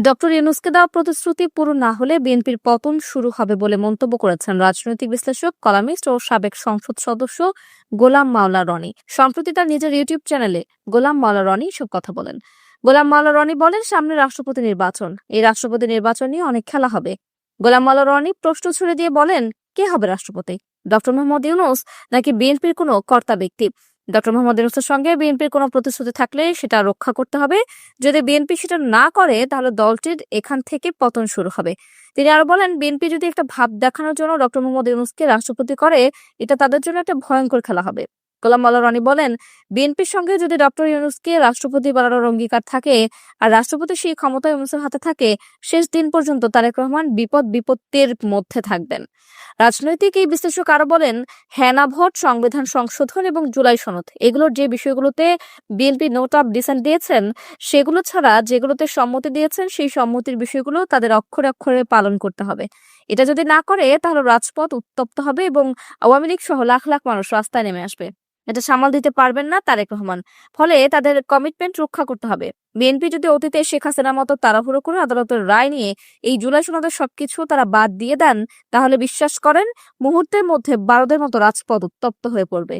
Doctor ইউনূসকে দেওয়া প্রতিশ্রুতি পূরণ না হলে বিএনপির পতন শুরু হবে বলে মন্তব্য করেছেন রাজনৈতিক বিশ্লেষক, কলামিস্ট ও সাবেক সংসদ সদস্য গোলাম মাওলা রনি। সম্প্রতি তার নিজের ইউটিউব চ্যানেলে গোলাম মাওলা রনি এসব কথা বলেন। গোলাম মাওলা রনি বলেন, সামনে রাষ্ট্রপতি নির্বাচন, এই রাষ্ট্রপতি নির্বাচন নিয়ে অনেক খেলা হবে। গোলাম মাওলা রনি প্রশ্ন ছুড়ে দিয়ে বলেন, কে হবে রাষ্ট্রপতি? ডক্টর মোহাম্মদ ইউনূস নাকি বিএনপির কোনো কর্তা ব্যক্তি? ডক্টর মোহাম্মদ ইউনূসের সঙ্গে বিএনপির কোনো প্রতিশ্রুতি থাকলে সেটা রক্ষা করতে হবে। যদি বিএনপি সেটা না করে তাহলে দলটির এখান থেকে পতন শুরু হবে। তিনি আরো বলেন, বিএনপি যদি একটা ভাব দেখানোর জন্য ডক্টর মোহাম্মদ ইউনূসকে রাষ্ট্রপতি করে, এটা তাদের জন্য একটা ভয়ঙ্কর খেলা হবে। গোলাম মাওলা রনি বলেন, বিএনপির সঙ্গে যদি ডক্টর ইউনূসকে রাষ্ট্রপতি বানানোর অঙ্গীকার থাকে আর রাষ্ট্রপতি সেই ক্ষমতা ইউনূসের হাতে থাকে, শেষ দিন পর্যন্ত তারেক রহমান বিপত্তির মধ্যে থাকবেন। রাজনৈতিক এই বিশ্লেষক আরো বলেন, হেনা ভোট, সংবিধান সংশোধন এবং জুলাই সনদ, এগুলোর যে বিষয়গুলোতে বিএনপি নোট অফ ডিসেন্ট দিয়েছেন, সেগুলো ছাড়া যেগুলোতে সম্মতি দিয়েছেন সেই সম্মতির বিষয়গুলো তাদের অক্ষরে অক্ষরে পালন করতে হবে। এটা যদি না করে তাহলে রাজপথ উত্তপ্ত হবে এবং আওয়ামী লীগ সহ লাখ লাখ মানুষ রাস্তায় নেমে আসবে। এটা সামাল দিতে পারবেন না তারেক রহমান। ফলে তাদের কমিটমেন্ট রক্ষা করতে হবে। বিএনপি যদি অতীতে শেখ হাসিনার মতো তাড়াহুড়ো করে আদালতের রায় নিয়ে এই জুলাই সনদের সবকিছু তারা বাদ দিয়ে দেন, তাহলে বিশ্বাস করেন মুহূর্তের মধ্যে বারোদের মতো রাজপথ উত্তপ্ত হয়ে পড়বে।